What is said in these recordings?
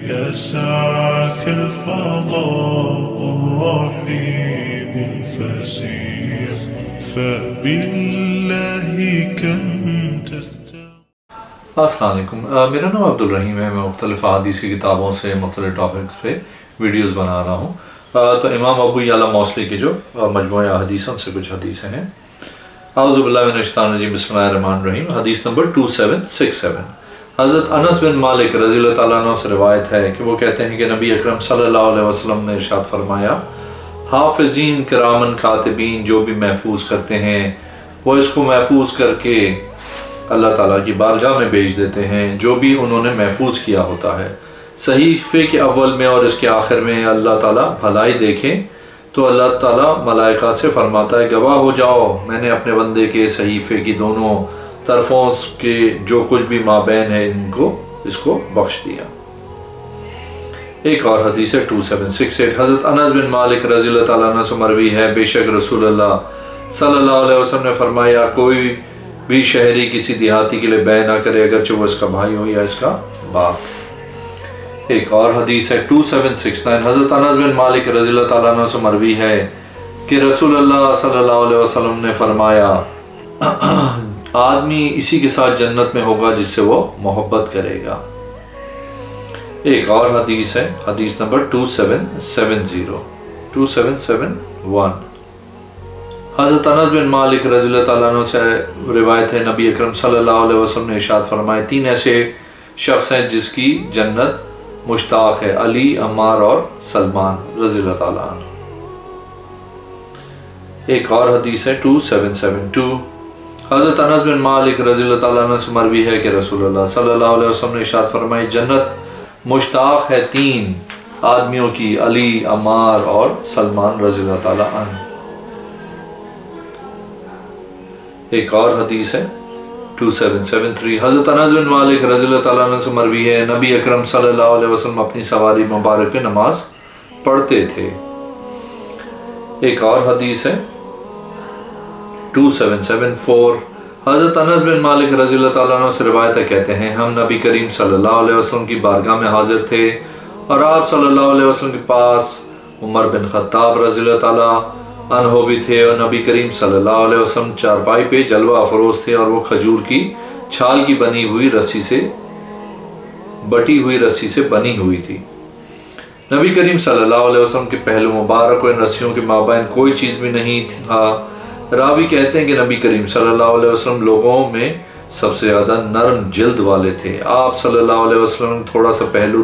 يسعك الفضاء الرحيم الفسيح فبالله كم السلام علیکم، میرا نام عبد الرحیم ہے۔ میں مختلف احادیثی کتابوں سے مختلف ٹاپکس پہ ویڈیوز بنا رہا ہوں۔ تو امام ابو یعلا موصلی کے جو مجموعہ احادیثوں سے کچھ حدیثیں ہیں۔ اعوذ باللہ من الشیطان الرجیم، بسم اللہ الرحمن الرحیم۔ حدیث نمبر 2767، حضرت انس بن مالک رضی اللہ تعالیٰ عنہ سے روایت ہے کہ وہ کہتے ہیں کہ نبی اکرم صلی اللہ علیہ وسلم نے ارشاد فرمایا، حافظین کرامن کاتبین، جو بھی محفوظ کرتے ہیں وہ اس کو محفوظ کر کے اللہ تعالیٰ کی بارگاہ میں بھیج دیتے ہیں جو بھی انہوں نے محفوظ کیا ہوتا ہے۔ صحیفے کے اول میں اور اس کے آخر میں اللہ تعالیٰ بھلائی دیکھیں تو اللہ تعالیٰ ملائکہ سے فرماتا ہے، گواہ ہو جاؤ میں نے اپنے بندے کے صحیفے کی دونوں طرفوں کے جو کچھ بھی مابین ہے اس کو بخش دیا۔ ایک اور حدیث ہے 2768، حضرت انس بن مالک رضی اللہ تعالیٰ عنہ سے مروی ہے، بے شک رسول اللہ صلی اللہ علیہ وسلم نے فرمایا، کوئی بھی شہری کسی دیہاتی کے لیے بے نہ کرے اگرچہ وہ اس کا بھائی ہو یا اس کا باپ۔ ایک اور حدیث ہے 2769، حضرت انس بن مالک رضی اللہ تعالیٰ عنہ سے مروی ہے کہ رسول اللہ صلی اللہ علیہ وسلم نے فرمایا، آدمی اسی کے ساتھ جنت میں ہوگا جس سے وہ محبت کرے گا۔ ایک اور حدیث ہے، حدیث نمبر 2771، حضرت انس بن مالک رضی اللہ تعالیٰ عنہ سے روایت ہے، نبی اکرم صلی اللہ علیہ وسلم نے ارشاد فرمایا، 3 ایسے شخص ہیں جس کی جنت مشتاق ہے، علی، عمار اور سلمان رضی اللہ تعالیٰ عنہ۔ ایک اور حدیث ہے 2772، حضرت انس بن مالک رضی اللہ تعالیٰ عنہ سے مروی ہے کہ رسول اللہ صلی اللہ علیہ وسلم نے ارشاد فرمایا، جنت مشتاق ہے 3 آدمیوں کی، علی، عمار اور سلمان رضی اللہ تعالیٰ عنہ۔ ایک اور حدیث ہے 2773، حضرت انس بن مالک رضی اللہ تعالیٰ عنہ سے مروی ہے، نبی اکرم صلی اللہ علیہ وسلم اپنی سواری مبارک پہ نماز پڑھتے تھے۔ ایک اور حدیث ہے 2774، حضرت انس بن مالک رضی اللہ تعالیٰ عنہ سے روایت ہے، کہتے ہیں ہم نبی کریم صلی اللہ علیہ وسلم کی بارگاہ میں حاضر تھے اور آپ صلی اللہ علیہ وسلم کے پاس عمر بن خطاب رضی اللہ تعالیٰ عنہ بھی تھے، اور نبی کریم صلی اللہ علیہ وسلم چارپائی پہ جلوہ افروز تھے اور وہ کھجور کی چھال کی بٹی ہوئی رسی سے بنی ہوئی تھی۔ نبی کریم صلی اللہ علیہ وسلم کے پہلو مبارک کو ان رسیوں کے مابین کوئی چیز بھی نہیں تھا۔ راوی کہتے ہیں کہ نبی کریم صلی اللہ علیہ وسلم لوگوں میں سب سے زیادہ نرم جلد والے تھے۔ آپ صلی اللہ علیہ وسلم نے تھوڑا سا پہلو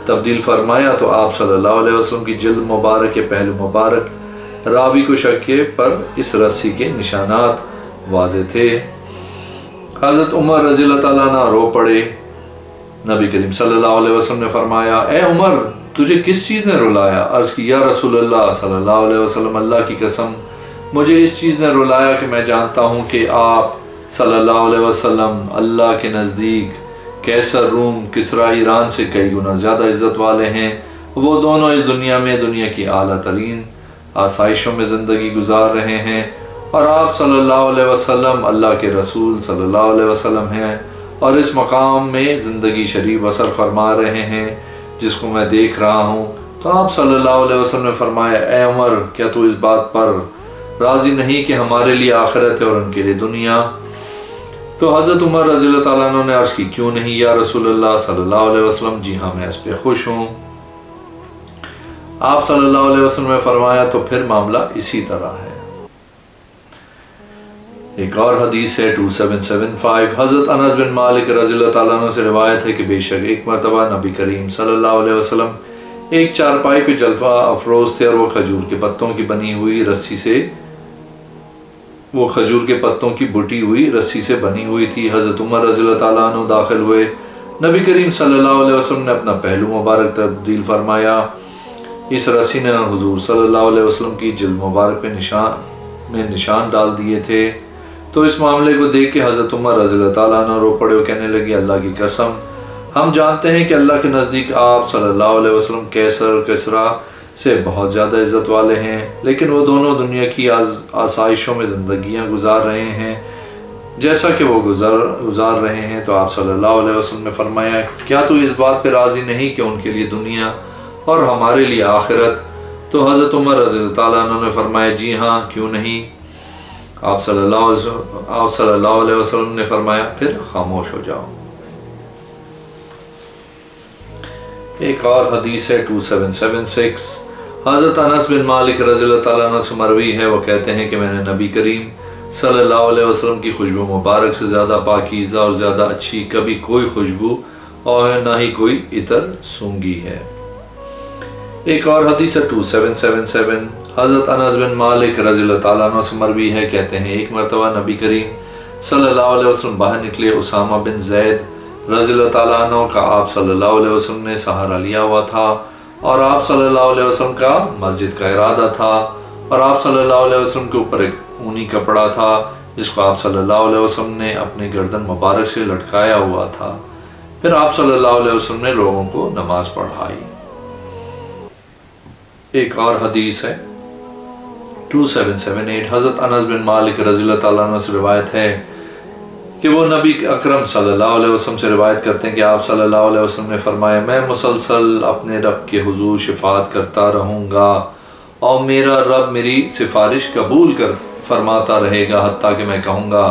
تبدیل فرمایا تو آپ صلی اللہ علیہ وسلم کی جلد مبارک کے پہلو مبارک راوی کو شکے پر اس رسی کے نشانات واضح تھے۔ حضرت عمر رضی اللہ تعالیٰ عنہ رو پڑے۔ نبی کریم صلی اللہ علیہ وسلم نے فرمایا، اے عمر تجھے کس چیز نے رلایا؟ عرض کی، یا رسول اللہ صلی اللہ علیہ وسلم، اللہ کی قسم مجھے اس چیز نے رلایا کہ میں جانتا ہوں کہ آپ صلی اللہ علیہ وسلم اللہ کے نزدیک کیسر روم، کسرا ایران سے کئی گنا زیادہ عزت والے ہیں۔ وہ دونوں اس دنیا میں دنیا کی اعلیٰ ترین آسائشوں میں زندگی گزار رہے ہیں، اور آپ صلی اللہ علیہ وسلم اللہ کے رسول صلی اللہ علیہ وسلم ہیں اور اس مقام میں زندگی شریف بسر فرما رہے ہیں جس کو میں دیکھ رہا ہوں۔ تو آپ صلی اللہ علیہ وسلم نے فرمایا، اے عمر کیا تو اس بات پر راضی نہیں کہ ہمارے لیے آخرت ہے اور ان کے لیے دنیا؟ تو حضرت عمر رضی اللہ تعالیٰ عنہ نے عرض کی، کیوں نہیں یا رسول اللہ صلی اللہ علیہ وسلم؟ جی ہاں میں اس پہ خوش ہوں۔ آپ صلی اللہ علیہ وسلم نے فرمایا، تو پھر معاملہ اسی طرح ہے۔ ایک اور حدیث ہے 2775، حضرت انس بن مالک رضی اللہ تعالیٰ عنہ سے روایت ہے کہ بے شک ایک مرتبہ نبی کریم صلی اللہ علیہ وسلم ایک چارپائی پہ جلوہ افروز تھے اور وہ کھجور کے پتوں کی بنی ہوئی رسی سے بنی ہوئی تھی۔ حضرت عمر رضی اللہ تعالیٰ عنہ داخل ہوئے، نبی کریم صلی اللہ علیہ وسلم نے اپنا پہلو مبارک تبدیل فرمایا، اس رسی نے حضور صلی اللہ علیہ وسلم کی جلد مبارک پہ نشان ڈال دیے تھے۔ تو اس معاملے کو دیکھ کے حضرت عمر رضی اللہ تعالیٰ عنہ رو پڑے اور کہنے لگے، اللہ کی قسم ہم جانتے ہیں کہ اللہ کے نزدیک آپ صلی اللہ علیہ وسلم کیسر اور کسرا سے بہت زیادہ عزت والے ہیں، لیکن وہ دونوں دنیا کی آسائشوں میں زندگیاں گزار رہے ہیں۔ جیسا کہ وہ گزار رہے ہیں تو آپ صلی اللہ علیہ وسلم نے فرمایا کیا تو اس بات پہ راضی نہیں کہ ان کے لیے دنیا اور ہمارے لیے آخرت؟ تو حضرت عمر رضی اللہ تعالیٰ عنہ نے فرمایا جی ہاں کیوں نہیں۔ آپ صلی اللہ علیہ وسلم نے فرمایا پھر خاموش ہو جاؤ۔ ایک اور حدیث ہے 2776، حضرت انس بن مالک رضی اللہ تعالیٰ عنہ سے مروی ہے، وہ کہتے ہیں کہ میں نے نبی کریم صلی اللہ علیہ وسلم کی خوشبو مبارک سے زیادہ پاکیزہ اور زیادہ اچھی کبھی کوئی خوشبو اور نہ ہی کوئی عطر سونگھی ہے۔ ایک اور حدیث ہے 2777، حضرت انس بن مالک رضی اللہ تعالیٰ عنہ سے مروی ہے، کہتے ہیں ایک مرتبہ نبی کریم صلی اللہ علیہ وسلم باہر نکلے، اسامہ بن زید رضی اللہ تعالیٰ عنہ کا آپ صلی اللہ علیہ وسلم نے سہارا لیا ہوا تھا اور آپ صلی اللہ علیہ وسلم کا مسجد کا ارادہ تھا اور آپ صلی اللہ علیہ وسلم کے اوپر ایک اونی کپڑا تھا جس کو آپ صلی اللہ علیہ وسلم نے اپنے گردن مبارک سے لٹکایا ہوا تھا۔ پھر آپ صلی اللہ علیہ وسلم نے لوگوں کو نماز پڑھائی۔ ایک اور حدیث ہے 2778، حضرت انس بن مالک رضی اللہ تعالیٰ عنہ سے روایت ہے کہ وہ نبی اکرم صلی اللہ علیہ وسلم سے روایت کرتے ہیں کہ آپ صلی اللہ علیہ وسلم نے فرمایا میں مسلسل اپنے رب کے حضور شفاعت کرتا رہوں گا اور میرا رب میری سفارش قبول فرماتا رہے گا حتیٰ کہ میں کہوں گا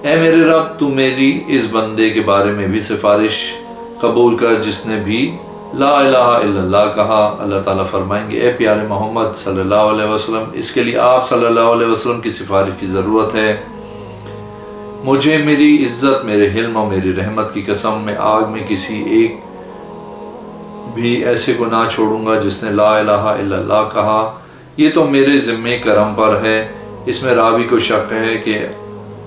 اے میرے رب تو میری اس بندے کے بارے میں بھی سفارش قبول کر جس نے بھی لا الہ الا اللہ کہا۔ اللہ تعالیٰ فرمائیں گے اے پیارے محمد صلی اللہ علیہ وسلم اس کے لیے آپ صلی اللہ علیہ وسلم کی سفارش کی ضرورت ہے، مجھے میری عزت میرے حلم اور میری رحمت کی قسم میں آگ میں کسی ایک بھی ایسے کو نہ چھوڑوں گا جس نے لا الہ الا اللہ کہا، یہ تو میرے ذمے کرم پر ہے۔ اس میں راوی کو شک ہے کہ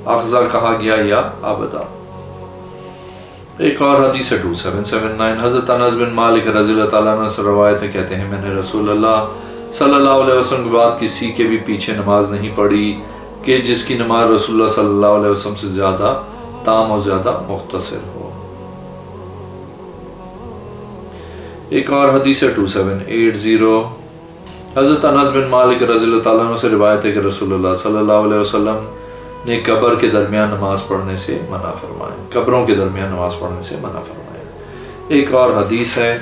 اخذہ کہا گیا یا ابدا۔ ایک اور حدیث ہے 2779، حضرت انس بن مالک رضی اللہ تعالیٰ عنہ سے روایت ہے، کہتے ہیں میں نے رسول اللہ صلی اللہ علیہ وسلم کے بعد کسی کے بھی پیچھے نماز نہیں پڑھی کہ جس کی نماز رسول اللہ صلی اللہ علیہ وسلم سے زیادہ تام اور زیادہ مختصر ہو۔ ایک اور حدیث ہے 2780، حضرت انس بن مالک رضی اللہ تعالیٰ عنہ سے روایت ہے کہ رسول اللہ صلی اللہ علیہ وسلم نے قبر کے درمیان نماز پڑھنے سے منع فرمایا، قبروں کے درمیان نماز پڑھنے سے منع فرمایا۔ ایک اور حدیث ہے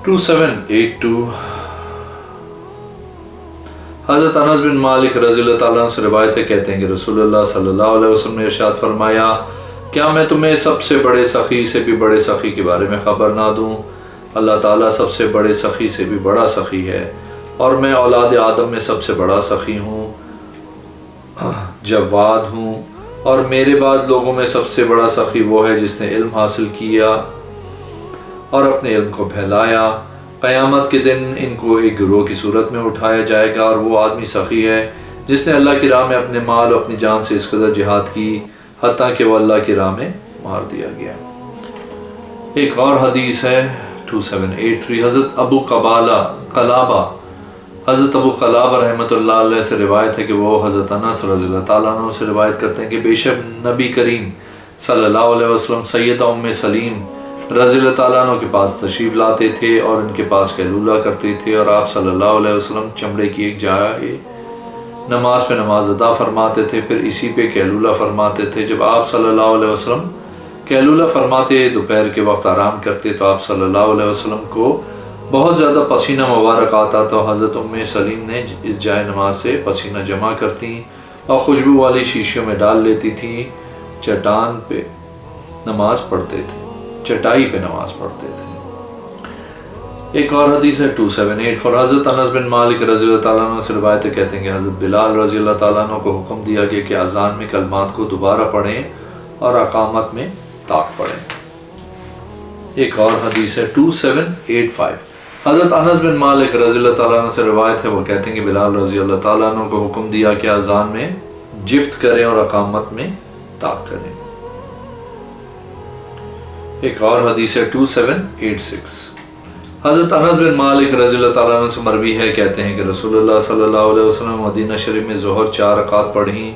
2782، حضرت انس بن مالک رضی اللہ تعالیٰ عنہ سے روایت ہے، کہتے ہیں کہ رسول اللہ صلی اللہ علیہ وسلم نے ارشاد فرمایا کیا میں تمہیں سب سے بڑے سخی سے بھی بڑے سخی کے بارے میں خبر نہ دوں؟ اللہ تعالیٰ سب سے بڑے سخی سے بھی بڑا سخی ہے اور میں اولاد آدم میں سب سے بڑا سخی ہوں، جواد ہوں، اور میرے بعد لوگوں میں سب سے بڑا سخی وہ ہے جس نے علم حاصل کیا اور اپنے علم کو پھیلایا۔ قیامت کے دن ان کو ایک گروہ کی صورت میں اٹھایا جائے گا اور وہ آدمی سخی ہے جس نے اللہ کی راہ میں اپنے مال اور اپنی جان سے اس قدر جہاد کی حتیٰ کہ وہ اللہ کی راہ میں مار دیا گیا۔ ایک اور حدیث ہے 2783، حضرت ابو قلابہ رحمۃ اللہ علیہ سے روایت ہے کہ وہ حضرت انس رضی اللہ تعالیٰ عنہ سے روایت کرتے ہیں کہ بے شک نبی کریم صلی اللہ علیہ وسلم سیدہ ام سلیم رضی اللہ تعالیٰ عنہ کے پاس تشریف لاتے تھے اور ان کے پاس قیلولہ کرتے تھے اور آپ صلی اللہ علیہ وسلم چمڑے کی ایک جائے نماز پہ نماز ادا فرماتے تھے، پھر اسی پہ قیلولہ فرماتے تھے۔ جب آپ صلی اللہ علیہ وسلم قیلولہ فرماتے دوپہر کے وقت آرام کرتے تو آپ صلی اللہ علیہ وسلم کو بہت زیادہ پسینہ مبارک آتا تو حضرت ام سلیم نے اس جائے نماز سے پسینہ جمع کرتی اور خوشبو والی شیشیوں میں ڈال لیتی تھیں، چٹان پہ نماز پڑھتے تھے، چٹائی پہ نماز پڑھتے تھے۔ ایک اور حدیث ہے 2784، حضرت انس بن مالک رضی اللہ تعالیٰ عنہ سے روایت کہتے ہیں کہ حضرت بلال رضی اللہ تعالیٰ عنہ کو حکم دیا گیا کہ اذان میں کلمات کو دوبارہ پڑھیں اور اقامت میں طاق پڑھیں۔ ایک اور حدیث ہے 2785، حضرت انس بن مالک رضی اللہ تعالیٰ عنہ سے روایت ہے، وہ کہتے ہیں کہ بلال رضی اللہ تعالیٰ عنہ کو حکم دیا کہ اذان میں جفت کریں اور اقامت میں طاق کریں۔ ایک اور حدیث ہے 2786، حضرت انس بن مالک رضی اللہ تعالیٰ عنہ سے مروی ہے، کہتے ہیں کہ رسول اللہ صلی اللہ علیہ وسلم مدینہ شریف میں ظہر 4 رکعات پڑھیں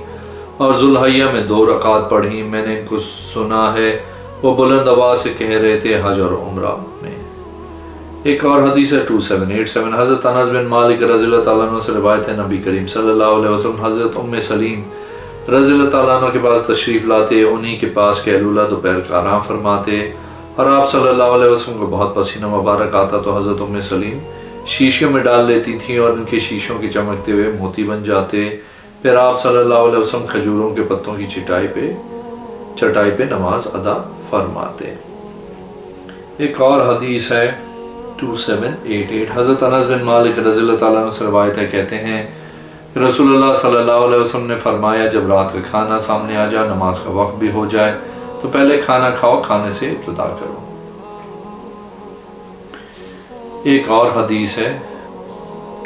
اور ذوالحجہ میں 2 رکعات پڑھیں، میں نے ان کو سنا ہے وہ بلند آواز سے کہہ رہے تھے حج اور عمرہ میں۔ ایک اور حدیث ہے 2787، حضرت انس بن مالک رضی اللہ تعالیٰ عنہ سے روایت ہے، نبی کریم صلی اللہ علیہ وسلم حضرت ام سلیم رضی اللہ تعالیٰ عنہ کے پاس تشریف لاتے، انہی کے پاس قیلولہ دوپہر کا آرام فرماتے، اور آپ صلی اللہ علیہ وسلم کو بہت پسینہ مبارک آتا تو حضرت ام سلیم شیشوں میں ڈال لیتی تھیں اور ان کے شیشوں کے چمکتے ہوئے موتی بن جاتے۔ پھر آپ صلی اللہ علیہ وسلم کھجوروں کے پتوں کی چٹائی پہ نماز ادا فرماتے۔ ایک اور حدیث ہے 2788، حضرت انس بن مالک رضی اللہ تعالیٰ عنہ سے روایت ہے، کہتے ہیں کہ رسول اللہ صلی اللہ علیہ وسلم نے فرمایا جب رات کا کھانا سامنے آ جائے، نماز کا وقت بھی ہو جائے تو پہلے کھانا کھاؤ، کھانے سے ابتدا کرو۔ ایک اور حدیث ہے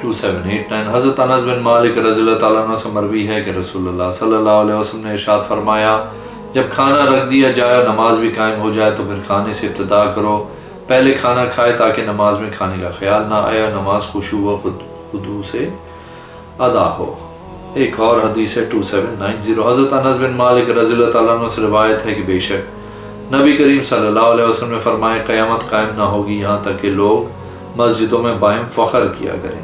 2789، حضرت انس بن مالک رضی اللہ تعالیٰ عنہ سے مروی ہے کہ رسول اللہ صلی اللہ علیہ وسلم نے ارشاد فرمایا جب کھانا رکھ دیا جائے اور نماز بھی قائم ہو جائے تو پھر کھانے سے ابتدا کرو، پہلے کھانا کھائے تاکہ نماز میں کھانے کا خیال نہ آئے اور نماز خشوع و خضوع سے ادا ہو۔ ایک اور حدیث ہے 2790، حضرت انس بن مالک رضی اللہ تعالیٰ عنہ سے روایت ہے کہ بے شک نبی کریم صلی اللہ علیہ وسلم نے فرمایا قیامت قائم نہ ہوگی یہاں تک کہ لوگ مسجدوں میں باہم فخر کیا کریں۔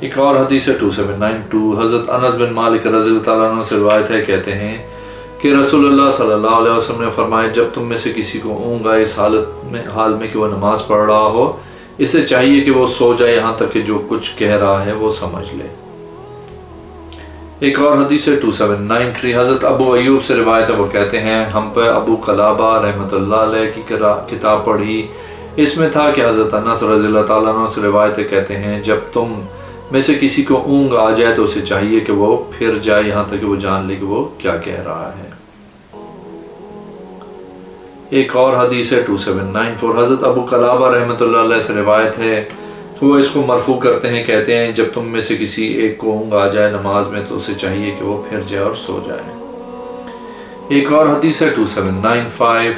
ایک اور حدیث ہے 2792، حضرت انس بن مالک رضی اللہ تعالیٰ عنہ سے روایت ہے، کہتے ہیں کہ رسول اللہ صلی اللہ علیہ وسلم نے فرمایا جب تم میں سے کسی کو اونگ آئے اس حال میں کہ وہ نماز پڑھ رہا ہو، اسے چاہیے کہ وہ سو جائے یہاں تک کہ جو کچھ کہہ رہا ہے وہ سمجھ لے۔ ایک اور حدیث ہے 2793، حضرت ابو ایوب سے روایت ہے، وہ کہتے ہیں ہم پہ ابو قلابہ رحمۃ اللہ علیہ کی کتاب پڑھی، اس میں تھا کہ حضرت انس رضی اللہ تعالیٰ عنہ سے روایت ہے، کہتے ہیں جب تم میں سے کسی کو اونگ آ جائے تو اسے چاہیے کہ وہ پھر جائے یہاں تک کہ وہ جان لے کہ وہ کیا کہہ رہا ہے۔ ایک اور حدیث ہے 2794، حضرت ابو قلابہ رحمۃ اللہ علیہ سے روایت ہے کہ وہ اس کو مرفوع کرتے ہیں، کہتے ہیں جب تم میں سے کسی ایک کو اونگ آ جائے نماز میں تو اسے چاہیے کہ وہ پھر جائے اور سو جائے۔ ایک اور حدیث ہے 2795،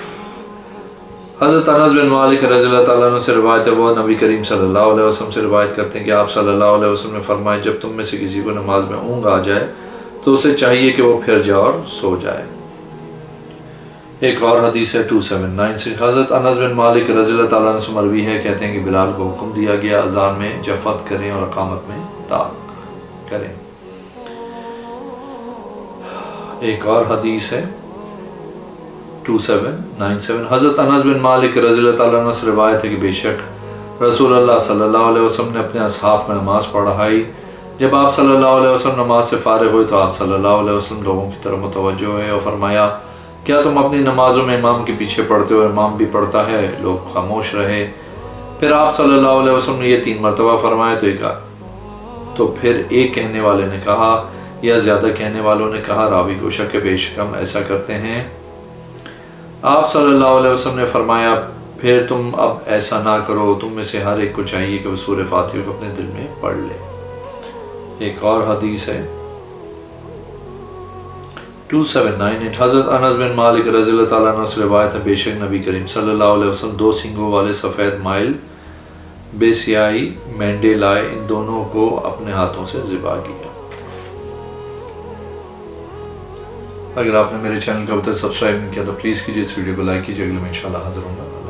حضرت انس بن مالک رضی اللہ تعالیٰ عنہ سے روایت ہے، وہ نبی کریم صلی اللہ علیہ وسلم سے روایت کرتے ہیں کہ آپ صلی اللہ علیہ وسلم نے فرمایا جب تم میں سے کسی کو نماز میں اونگ آ جائے تو اسے چاہیے کہ وہ پھر جائے اور سو جائے۔ ایک اور حدیث ہے 2796، حضرت انس بن مالک رضی اللہ تعالیٰ عنہ سے مروی ہے، کہتے ہیں کہ بلال کو حکم دیا گیا اذان میں جفت کریں اور اقامت میں طاق کریں۔ ایک اور حدیث ہے 2797، حضرت انس بن مالک رضی اللہ تعالیٰ عنہ سے روایت ہے کہ بے شک رسول اللہ صلی اللہ علیہ وسلم نے اپنے اصحاب میں نماز پڑھائی، جب آپ صلی اللہ علیہ وسلم نماز سے فارغ ہوئے تو آپ صلی اللہ علیہ وسلم لوگوں کی طرف متوجہ ہوئے اور فرمایا کیا تم اپنی نمازوں میں امام کے پیچھے پڑھتے ہو؟ امام بھی پڑھتا ہے، لوگ خاموش رہے۔ پھر آپ صلی اللہ علیہ وسلم نے یہ 3 مرتبہ فرمایا تو پھر ایک کہنے والے نے کہا یا زیادہ کہنے والوں نے کہا، راوی کو شک ہے بے شک ہم ایسا کرتے ہیں۔ آپ صلی اللہ علیہ وسلم نے فرمایا پھر تم اب ایسا نہ کرو، تم میں سے ہر ایک کو چاہیے کہ وہ سورہ فاتحہ کو اپنے دل میں پڑھ لے۔ ایک اور حدیث ہے 2798، حضرت انس بن مالک رضی اللہ تعالیٰ عنہ سے روایت ہے، بے شک نبی کریم صلی اللہ علیہ وسلم 2 سینگوں والے سفید مائل بے سیاہی مینڈے لائے، ان دونوں کو اپنے ہاتھوں سے ذبح کیا۔ اگر آپ نے میرے چینل کو اب تک سبسکرائب نہیں کیا تو پلیز کیجیے، اس ویڈیو کو لائک کیجیے، اگلے میں انشاءاللہ حاضر ہوں گا۔